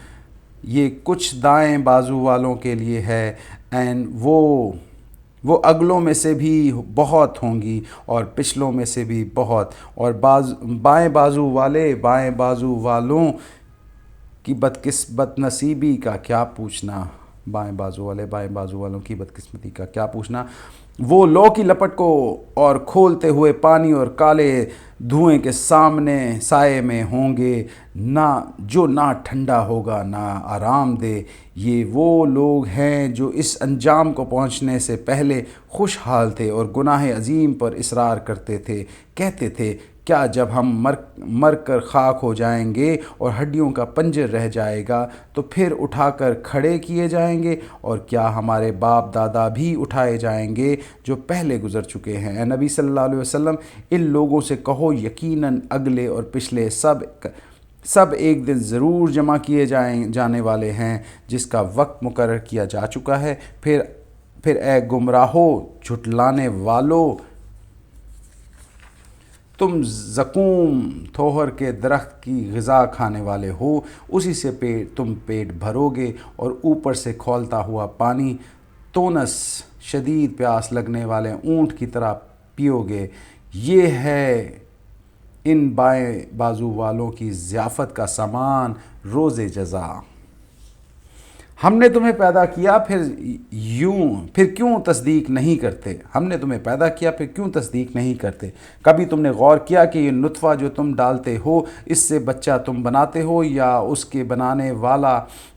یہ کچھ دائیں بازو والوں کے لیے ہے، وہ اگلوں میں سے بھی بہت ہوں گی اور پچھلوں میں سے بھی بہت، اور بائیں بازو والوں کی بد نصیبی کا کیا پوچھنا، بائیں بازو والوں کی بدقسمتی کا کیا پوچھنا۔ وہ لو کی لپٹ کو اور کھولتے ہوئے پانی اور کالے دھوئیں کے سامنے سائے میں ہوں گے، نہ ٹھنڈا ہوگا نہ آرام دہ۔ یہ وہ لوگ ہیں جو اس انجام کو پہنچنے سے پہلے خوشحال تھے اور گناہ عظیم پر اصرار کرتے تھے، کہتے تھے کیا جب ہم مر کر خاک ہو جائیں گے اور ہڈیوں کا پنجر رہ جائے گا تو پھر اٹھا کر کھڑے کیے جائیں گے، اور کیا ہمارے باپ دادا بھی اٹھائے جائیں گے جو پہلے گزر چکے ہیں؟ اے نبی صلی اللہ علیہ وسلم، ان لوگوں سے کہو یقیناً اگلے اور پچھلے سب ایک دن ضرور جمع کیے جانے والے ہیں جس کا وقت مقرر کیا جا چکا ہے۔ پھر اے گمراہو جھٹلانے والو، تم زقوم تھوہر کے درخت کی غذا کھانے والے ہو، اسی سے تم پیٹ بھرو گے اور اوپر سے کھولتا ہوا پانی تونس شدید پیاس لگنے والے اونٹ کی طرح پیو گے۔ یہ ہے ان بائیں بازو والوں کی ضیافت کا سامان روز جزا۔ ہم نے تمہیں پیدا کیا پھر کیوں تصدیق نہیں کرتے؟ ہم نے تمہیں پیدا کیا پھر کیوں تصدیق نہیں کرتے؟ کبھی تم نے غور کیا کہ یہ نطفہ جو تم ڈالتے ہو اس سے بچہ تم بناتے ہو یا اس کے بنانے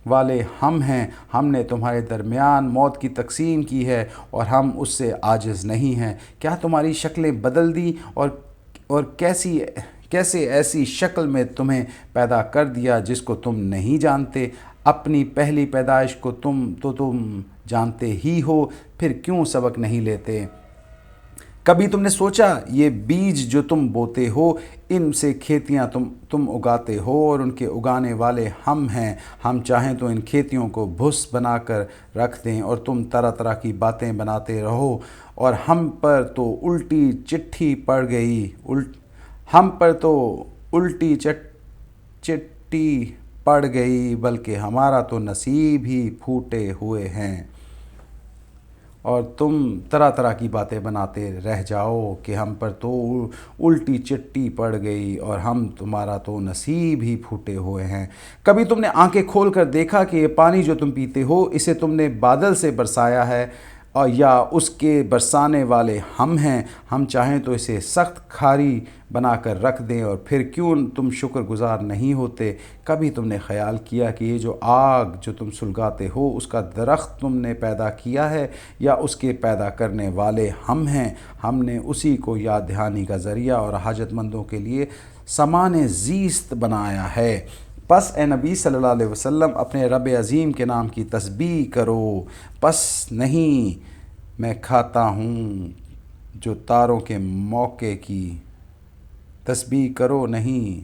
والے ہم ہیں؟ ہم نے تمہارے درمیان موت کی تقسیم کی ہے اور ہم اس سے عاجز نہیں ہیں۔ کیا تمہاری شکلیں بدل دی اور کیسے ایسی شکل میں تمہیں پیدا کر دیا جس کو تم نہیں جانتے؟ اپنی پہلی پیدائش کو تم جانتے ہی ہو، پھر کیوں سبق نہیں لیتے؟ کبھی تم نے سوچا یہ بیج جو تم بوتے ہو ان سے کھیتیاں تم اگاتے ہو اور ان کے اگانے والے ہم ہیں۔ ہم چاہیں تو ان کھیتیوں کو بھس بنا کر رکھ دیں اور تم طرح طرح کی باتیں بناتے رہو، اور ہم پر تو الٹی چٹھی پڑ گئی بلکہ ہمارا تو نصیب ہی پھوٹے ہوئے ہیں، اور تم طرح طرح کی باتیں بناتے رہ جاؤ کہ ہم پر تو الٹی چٹی پڑ گئی اور تمہارا تو نصیب ہی پھوٹے ہوئے ہیں۔ کبھی تم نے آنکھیں کھول کر دیکھا کہ یہ پانی جو تم پیتے ہو اسے تم نے بادل سے برسایا ہے یا اس کے برسانے والے ہم ہیں؟ ہم چاہیں تو اسے سخت کھاری بنا کر رکھ دیں، اور پھر کیوں تم شکر گزار نہیں ہوتے؟ کبھی تم نے خیال کیا کہ یہ جو آگ جو تم سلگاتے ہو اس کا درخت تم نے پیدا کیا ہے یا اس کے پیدا کرنے والے ہم ہیں؟ ہم نے اسی کو یاد دہانی کا ذریعہ اور حاجت مندوں کے لیے سامان زیست بنایا ہے۔ پس اے نبی صلی اللہ علیہ وسلم اپنے رب عظیم کے نام کی تسبیح کرو۔ پس نہیں میں کھاتا ہوں جو تاروں کے موقع کی تسبیح کرو نہیں۔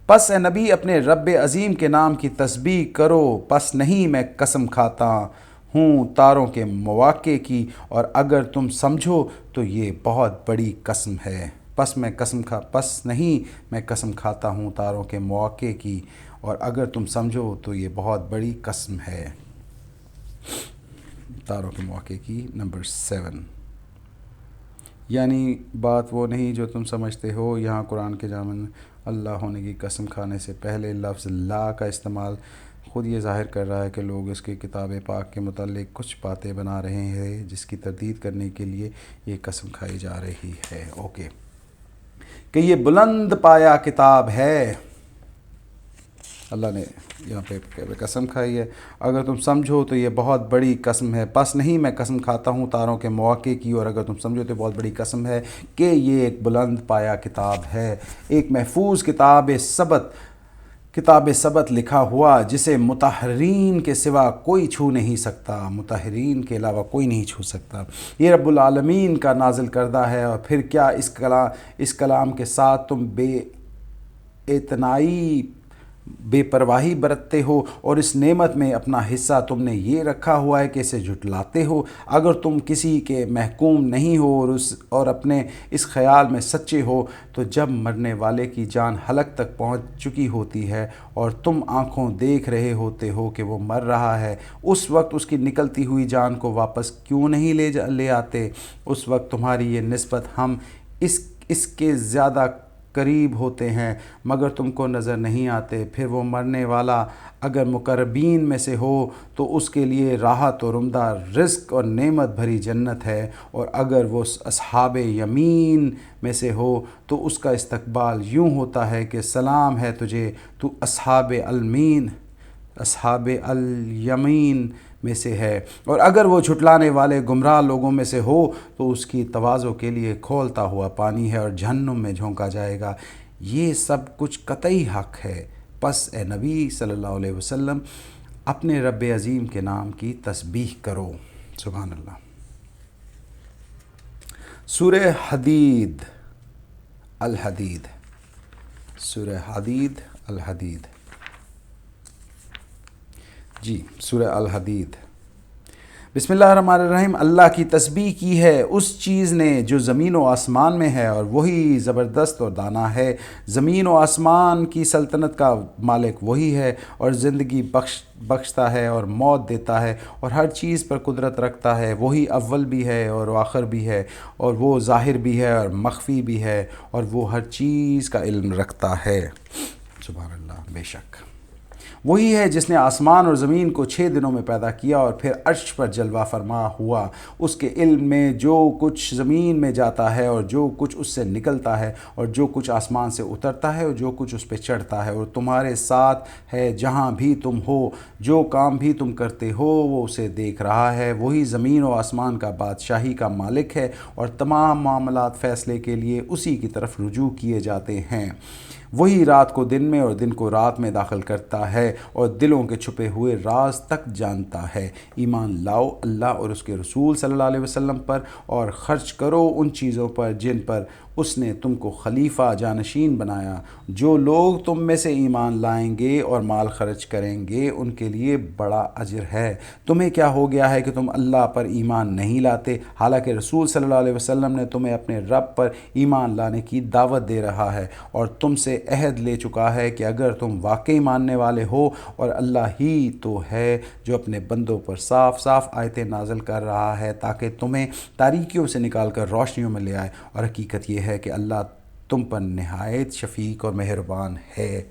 پس اے نبی اپنے رب عظیم کے نام کی تسبیح کرو۔ پس نہیں میں قسم کھاتا ہوں تاروں کے مواقع کی، اور اگر تم سمجھو تو یہ بہت بڑی قسم ہے۔ پس نہیں میں قسم کھاتا ہوں تاروں کے مواقع کی، اور اگر تم سمجھو تو یہ بہت بڑی قسم ہے۔ تاروں کے مواقع کی نمبر 7، یعنی بات وہ نہیں جو تم سمجھتے ہو۔ یہاں قرآن کے جامع اللہ ہونے کی قسم کھانے سے پہلے لفظ لا کا استعمال خود یہ ظاہر کر رہا ہے کہ لوگ اس کی کتاب پاک کے متعلق کچھ باتیں بنا رہے ہیں جس کی تردید کرنے کے لیے یہ قسم کھائی جا رہی ہے۔ اوکے، کہ یہ بلند پایا کتاب ہے، اللہ نے یہاں پہ قسم کھائی ہے، اگر تم سمجھو تو یہ بہت بڑی قسم ہے۔ پس نہیں میں قسم کھاتا ہوں تاروں کے مواقع کی، اور اگر تم سمجھو تو بہت بڑی قسم ہے کہ یہ ایک بلند پایا کتاب ہے، ایک محفوظ کتاب ثبت لکھا ہوا جسے مطہرین کے سوا کوئی چھو نہیں سکتا، مطہرین کے علاوہ کوئی نہیں چھو سکتا۔ یہ رب العالمین کا نازل کردہ ہے، اور پھر کیا اس کلام کے ساتھ تم بے اعتنائی بے پرواہی برتتے ہو، اور اس نعمت میں اپنا حصہ تم نے یہ رکھا ہوا ہے کہ اسے جھٹلاتے ہو؟ اگر تم کسی کے محکوم نہیں ہو اور اپنے اس خیال میں سچے ہو، تو جب مرنے والے کی جان حلق تک پہنچ چکی ہوتی ہے اور تم آنکھوں دیکھ رہے ہوتے ہو کہ وہ مر رہا ہے، اس وقت اس کی نکلتی ہوئی جان کو واپس کیوں نہیں لے آتے؟ اس وقت تمہاری یہ نسبت ہم اس کے زیادہ قریب ہوتے ہیں مگر تم کو نظر نہیں آتے۔ پھر وہ مرنے والا اگر مقربین میں سے ہو تو اس کے لیے راحت اور عمدہ رزق اور نعمت بھری جنت ہے، اور اگر وہ اصحاب یمین میں سے ہو تو اس کا استقبال یوں ہوتا ہے کہ سلام ہے تجھے، تو اصحاب الیمین میں سے ہے۔ اور اگر وہ جھٹلانے والے گمراہ لوگوں میں سے ہو تو اس کی تواضع کے لیے کھولتا ہوا پانی ہے اور جہنم میں جھونکا جائے گا۔ یہ سب کچھ قطعی حق ہے، پس اے نبی صلی اللہ علیہ وسلم اپنے رب عظیم کے نام کی تسبیح کرو۔ سبحان اللہ۔ سورہ حدید الحدید، سورہ حدید الحدید، جی سورہ الحدید۔ بسم اللہ الرحمن الرحیم۔ اللہ کی تسبیح کی ہے اس چیز نے جو زمین و آسمان میں ہے، اور وہی زبردست اور دانا ہے۔ زمین و آسمان کی سلطنت کا مالک وہی ہے، اور زندگی بخشتا ہے اور موت دیتا ہے، اور ہر چیز پر قدرت رکھتا ہے۔ وہی اول بھی ہے اور آخر بھی ہے، اور وہ ظاہر بھی ہے اور مخفی بھی ہے، اور وہ ہر چیز کا علم رکھتا ہے۔ سبحان اللہ۔ بے شک وہی ہے جس نے آسمان اور زمین کو 6 دنوں میں پیدا کیا، اور پھر عرش پر جلوہ فرما ہوا اس کے علم میں جو کچھ زمین میں جاتا ہے اور جو کچھ اس سے نکلتا ہے، اور جو کچھ آسمان سے اترتا ہے اور جو کچھ اس پہ چڑھتا ہے، اور تمہارے ساتھ ہے جہاں بھی تم ہو، جو کام بھی تم کرتے ہو وہ اسے دیکھ رہا ہے۔ وہی زمین و آسمان کا بادشاہی کا مالک ہے، اور تمام معاملات فیصلے کے لیے اسی کی طرف رجوع کیے جاتے ہیں۔ وہی رات کو دن میں اور دن کو رات میں داخل کرتا ہے، اور دلوں کے چھپے ہوئے راز تک جانتا ہے۔ ایمان لاؤ اللہ اور اس کے رسول صلی اللہ علیہ وسلم پر، اور خرچ کرو ان چیزوں پر جن پر اس نے تم کو خلیفہ جانشین بنایا۔ جو لوگ تم میں سے ایمان لائیں گے اور مال خرچ کریں گے ان کے لیے بڑا اجر ہے۔ تمہیں کیا ہو گیا ہے کہ تم اللہ پر ایمان نہیں لاتے، حالانکہ رسول صلی اللہ علیہ وسلم نے تمہیں اپنے رب پر ایمان لانے کی دعوت دے رہا ہے، اور تم سے عہد لے چکا ہے کہ اگر تم واقعی ماننے والے ہو، اور اللہ ہی تو ہے جو اپنے بندوں پر صاف صاف آیتیں نازل کر رہا ہے تاکہ تمہیں تاریکیوں سے نکال کر روشنیوں میں لے آئے، اور حقیقت یہ ہے کہ اللہ تم پر نہایت شفیق اور مہربان ہے۔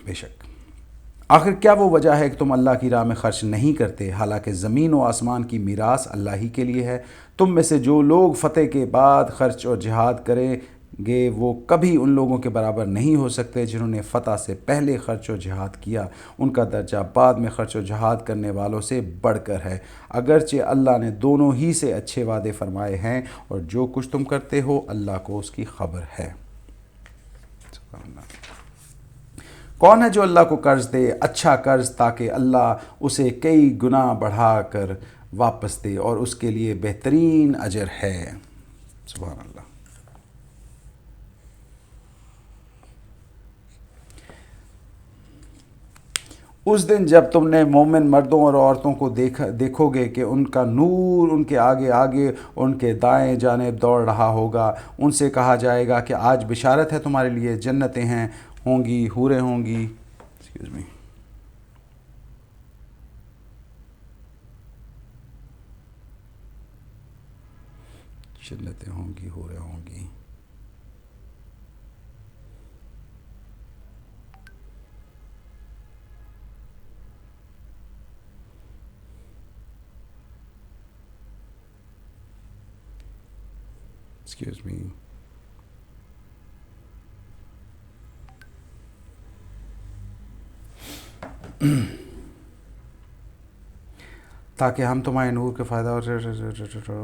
بے شک آخر کیا وہ وجہ ہے کہ تم اللہ کی راہ میں خرچ نہیں کرتے، حالانکہ زمین و آسمان کی میراث اللہ ہی کے لیے ہے۔ تم میں سے جو لوگ فتح کے بعد خرچ اور جہاد کریں گے وہ کبھی ان لوگوں کے برابر نہیں ہو سکتے جنہوں نے فتح سے پہلے خرچ و جہاد کیا۔ ان کا درجہ بعد میں خرچ و جہاد کرنے والوں سے بڑھ کر ہے، اگرچہ اللہ نے دونوں ہی سے اچھے وعدے فرمائے ہیں، اور جو کچھ تم کرتے ہو اللہ کو اس کی خبر ہے۔ سبحان اللہ۔ کون ہے جو اللہ کو قرض دے اچھا قرض تاکہ اللہ اسے کئی گنا بڑھا کر واپس دے، اور اس کے لیے بہترین اجر ہے۔ سبحان اللہ۔ اس دن جب تم نے مومن مردوں اور عورتوں کو دیکھو گے کہ ان کا نور ان کے آگے آگے اور ان کے دائیں جانب دوڑ رہا ہوگا، ان سے کہا جائے گا کہ آج بشارت ہے تمہارے لیے، جنتیں ہوں گی، حوریں ہوں گی، جنتیں ہوں گی، حوریں ہوں گی۔ Excuse me. تاکہ ہم تمہارے نور کے فائدہ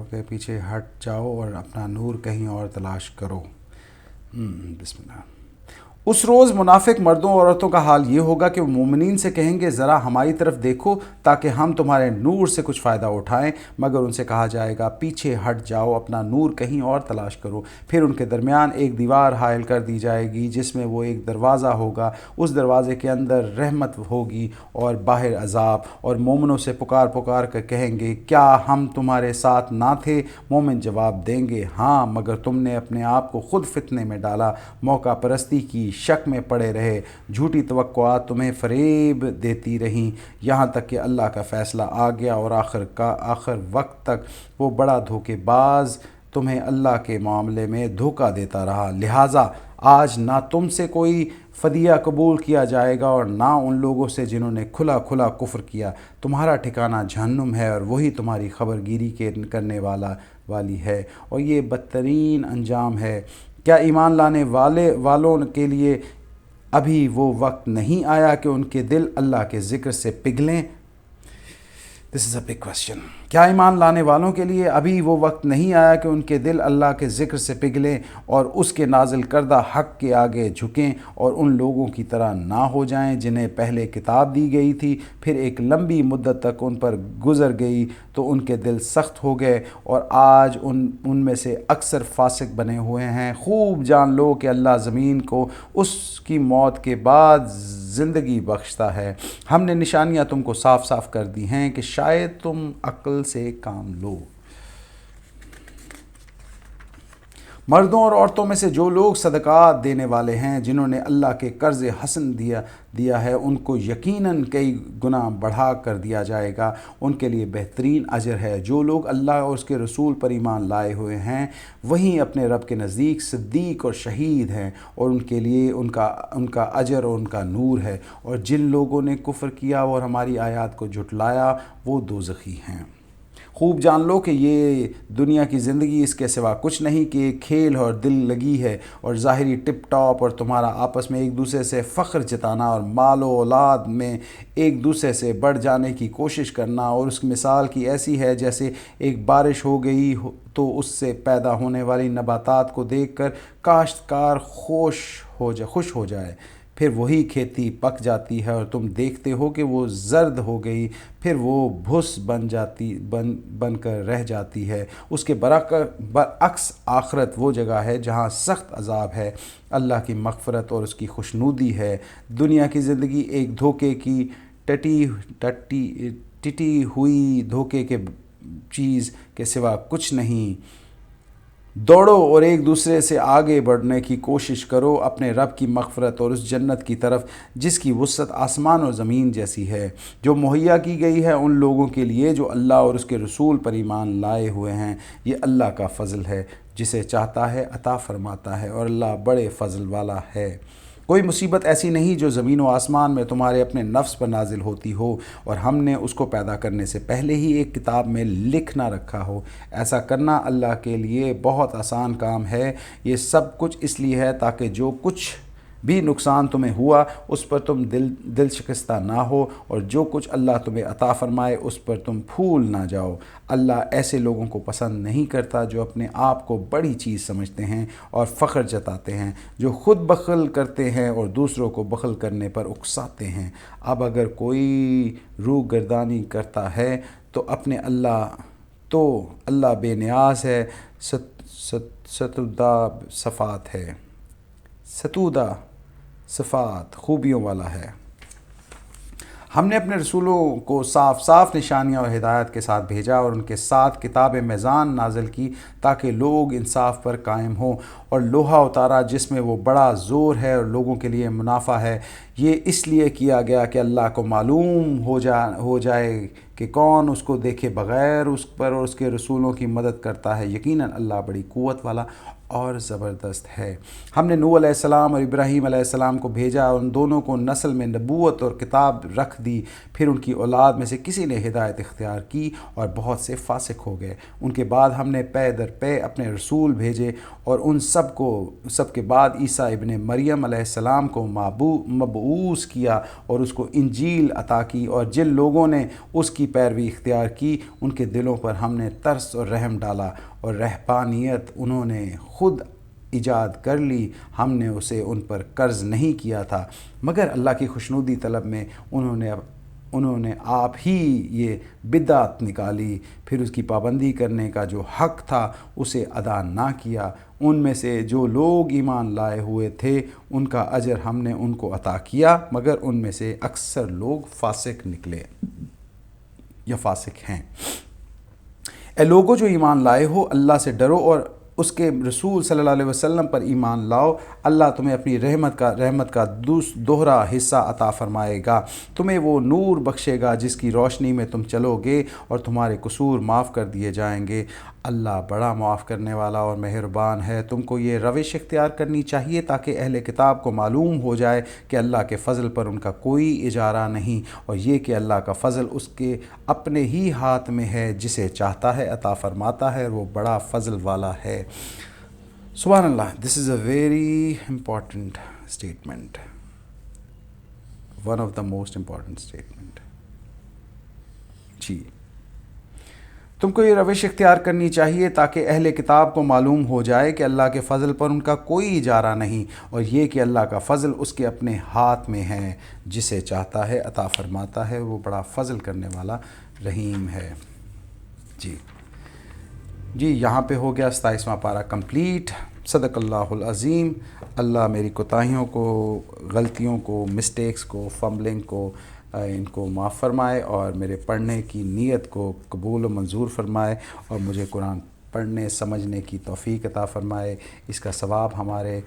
کے پیچھے ہٹ جاؤ اور اپنا نور کہیں اور تلاش کرو۔ بسم اللہ۔ اس روز منافق مردوں اور عورتوں کا حال یہ ہوگا کہ وہ مومنین سے کہیں گے ذرا ہماری طرف دیکھو تاکہ ہم تمہارے نور سے کچھ فائدہ اٹھائیں، مگر ان سے کہا جائے گا پیچھے ہٹ جاؤ، اپنا نور کہیں اور تلاش کرو۔ پھر ان کے درمیان ایک دیوار حائل کر دی جائے گی جس میں وہ ایک دروازہ ہوگا، اس دروازے کے اندر رحمت ہوگی اور باہر عذاب، اور مومنوں سے پکار کر کہیں گے کیا ہم تمہارے ساتھ نہ تھے؟ مومن جواب دیں گے ہاں، مگر تم نے اپنے آپ کو خود فتنے میں ڈالا، موقع پرستی کی شک میں پڑے رہے، جھوٹی توقعات تمہیں فریب دیتی رہیں، یہاں تک کہ اللہ کا فیصلہ آ گیا، اور آخر وقت تک وہ بڑا دھوکے باز تمہیں اللہ کے معاملے میں دھوکہ دیتا رہا، لہٰذا آج نہ تم سے کوئی فدیہ قبول کیا جائے گا اور نہ ان لوگوں سے جنہوں نے کھلا کھلا کفر کیا۔ تمہارا ٹھکانہ جہنم ہے اور وہی تمہاری خبر گیری کرنے والی ہے، اور یہ بدترین انجام ہے۔ کیا ایمان لانے والوں کے لیے ابھی وہ وقت نہیں آیا کہ ان کے دل اللہ کے ذکر سے پگھلیں؟ دس از اے بگ کوشچن۔ کیا ایمان لانے والوں کے لیے ابھی وہ وقت نہیں آیا کہ ان کے دل اللہ کے ذکر سے پگھلیں اور اس کے نازل کردہ حق کے آگے جھکیں اور ان لوگوں کی طرح نہ ہو جائیں جنہیں پہلے کتاب دی گئی تھی، پھر ایک لمبی مدت تک ان پر گزر گئی تو ان کے دل سخت ہو گئے اور آج ان میں سے اکثر فاسق بنے ہوئے ہیں۔ خوب جان لو کہ اللہ زمین کو اس کی موت کے بعد زندگی بخشتا ہے۔ ہم نے نشانیاں تم کو صاف صاف کر دی ہیں کہ شاید تم عقل سے کام لو۔ مردوں اور عورتوں میں سے جو لوگ صدقات دینے والے ہیں جنہوں نے اللہ کے قرض حسن دیا ہے، ان کو یقیناً کئی گنا بڑھا کر دیا جائے گا، ان کے لیے بہترین اجر ہے۔ جو لوگ اللہ اور اس کے رسول پر ایمان لائے ہوئے ہیں وہیں اپنے رب کے نزدیک صدیق اور شہید ہیں، اور ان کے لیے ان کا اجر اور ان کا نور ہے، اور جن لوگوں نے کفر کیا اور ہماری آیات کو جھٹلایا وہ دوزخی ہیں۔ خوب جان لو کہ یہ دنیا کی زندگی اس کے سوا کچھ نہیں کہ ایک کھیل اور دل لگی ہے اور ظاہری ٹپ ٹاپ، اور تمہارا آپس میں ایک دوسرے سے فخر جتانا اور مال و اولاد میں ایک دوسرے سے بڑھ جانے کی کوشش کرنا، اور اس مثال کی ایسی ہے جیسے ایک بارش ہو گئی تو اس سے پیدا ہونے والی نباتات کو دیکھ کر کاشتکار خوش ہو جائے، پھر وہی کھیتی پک جاتی ہے اور تم دیکھتے ہو کہ وہ زرد ہو گئی، پھر وہ بھس بن کر رہ جاتی ہے۔ اس کے برعکس آخرت وہ جگہ ہے جہاں سخت عذاب ہے، اللہ کی مغفرت اور اس کی خوشنودی ہے۔ دنیا کی زندگی ایک دھوکے کی ٹٹی ہوئی دھوکے کے چیز کے سوا کچھ نہیں۔ دوڑو اور ایک دوسرے سے آگے بڑھنے کی کوشش کرو اپنے رب کی مغفرت اور اس جنت کی طرف جس کی وسعت آسمان اور زمین جیسی ہے، جو مہیا کی گئی ہے ان لوگوں کے لیے جو اللہ اور اس کے رسول پر ایمان لائے ہوئے ہیں۔ یہ اللہ کا فضل ہے، جسے چاہتا ہے عطا فرماتا ہے، اور اللہ بڑے فضل والا ہے۔ کوئی مصیبت ایسی نہیں جو زمین و آسمان میں تمہارے اپنے نفس پر نازل ہوتی ہو اور ہم نے اس کو پیدا کرنے سے پہلے ہی ایک کتاب میں لکھ نہ رکھا ہو۔ ایسا کرنا اللہ کے لیے بہت آسان کام ہے۔ یہ سب کچھ اس لیے ہے تاکہ جو کچھ بھی نقصان تمہیں ہوا اس پر تم دل شکستہ نہ ہو، اور جو کچھ اللہ تمہیں عطا فرمائے اس پر تم پھول نہ جاؤ۔ اللہ ایسے لوگوں کو پسند نہیں کرتا جو اپنے آپ کو بڑی چیز سمجھتے ہیں اور فخر جتاتے ہیں، جو خود بخل کرتے ہیں اور دوسروں کو بخل کرنے پر اکساتے ہیں۔ اب اگر کوئی روح گردانی کرتا ہے تو اللہ بے نیاز ہے، ستودہ صفات خوبیوں والا ہے۔ ہم نے اپنے رسولوں کو صاف صاف نشانیاں اور ہدایت کے ساتھ بھیجا اور ان کے ساتھ کتاب میزان نازل کی تاکہ لوگ انصاف پر قائم ہوں، اور لوہا اتارا جس میں وہ بڑا زور ہے اور لوگوں کے لیے منافع ہے۔ یہ اس لیے کیا گیا کہ اللہ کو معلوم ہو جائے کہ کون اس کو دیکھے بغیر اس پر اور اس کے رسولوں کی مدد کرتا ہے۔ یقیناً اللہ بڑی قوت والا اور زبردست ہے۔ ہم نے نوح علیہ السلام اور ابراہیم علیہ السلام کو بھیجا اور ان دونوں کو نسل میں نبوت اور کتاب رکھ دی، پھر ان کی اولاد میں سے کسی نے ہدایت اختیار کی اور بہت سے فاسق ہو گئے۔ ان کے بعد ہم نے پے در پے اپنے رسول بھیجے اور ان سب کے بعد عیسیٰ ابن مریم علیہ السلام کو مبعوث کیا اور اس کو انجیل عطا کی، اور جن لوگوں نے اس کی پیروی اختیار کی ان کے دلوں پر ہم نے ترس اور رحم ڈالا، اور رہبانیت انہوں نے خود ایجاد کر لی، ہم نے اسے ان پر قرض نہیں کیا تھا، مگر اللہ کی خوشنودی طلب میں انہوں نے آپ ہی یہ بدعت نکالی، پھر اس کی پابندی کرنے کا جو حق تھا اسے ادا نہ کیا۔ ان میں سے جو لوگ ایمان لائے ہوئے تھے ان کا اجر ہم نے ان کو عطا کیا، مگر ان میں سے اکثر لوگ فاسق نکلے یا فاسق ہیں۔ اے لوگو جو ایمان لائے ہو، اللہ سے ڈرو اور اس کے رسول صلی اللہ علیہ وسلم پر ایمان لاؤ۔ اللہ تمہیں اپنی رحمت کا دوہرا حصہ عطا فرمائے گا، تمہیں وہ نور بخشے گا جس کی روشنی میں تم چلو گے اور تمہارے قصور معاف کر دیے جائیں گے۔ اللہ بڑا معاف کرنے والا اور مہربان ہے۔ تم کو یہ روش اختیار کرنی چاہیے تاکہ اہل کتاب کو معلوم ہو جائے کہ اللہ کے فضل پر ان کا کوئی اجارہ نہیں، اور یہ کہ اللہ کا فضل اس کے اپنے ہی ہاتھ میں ہے، جسے چاہتا ہے عطا فرماتا ہے، اور وہ بڑا فضل والا ہے۔ سبحان Allah, this is a very important statement, one of the most important statement. جی، تم کو یہ روش اختیار کرنی چاہیے تاکہ اہل کتاب کو معلوم ہو جائے کہ اللہ کے فضل پر ان کا کوئی اجارہ نہیں، اور یہ کہ اللہ کا فضل اس کے اپنے ہاتھ میں ہے، جسے چاہتا ہے عطا فرماتا ہے، وہ بڑا فضل کرنے والا رحیم ہے۔ جی یہاں پہ ہو گیا 27واں پارہ کمپلیٹ۔ صدق اللہ العظیم۔ اللہ میری کوتاہیوں کو، غلطیوں کو، مسٹیکس کو، فمبلنگ کو ان کو معاف فرمائے، اور میرے پڑھنے کی نیت کو قبول و منظور فرمائے، اور مجھے قرآن پڑھنے سمجھنے کی توفیق عطا فرمائے۔ اس کا ثواب ہمارے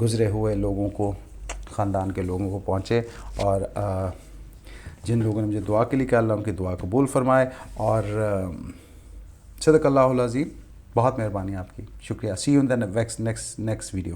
گزرے ہوئے لوگوں کو، خاندان کے لوگوں کو پہنچے، اور جن لوگوں نے مجھے دعا کے لیے کہا اللہ ان کی دعا قبول فرمائے۔ اور صدق اللہ العظیم، بہت مہربانی آپ کی، شکریہ۔ See you in the next video.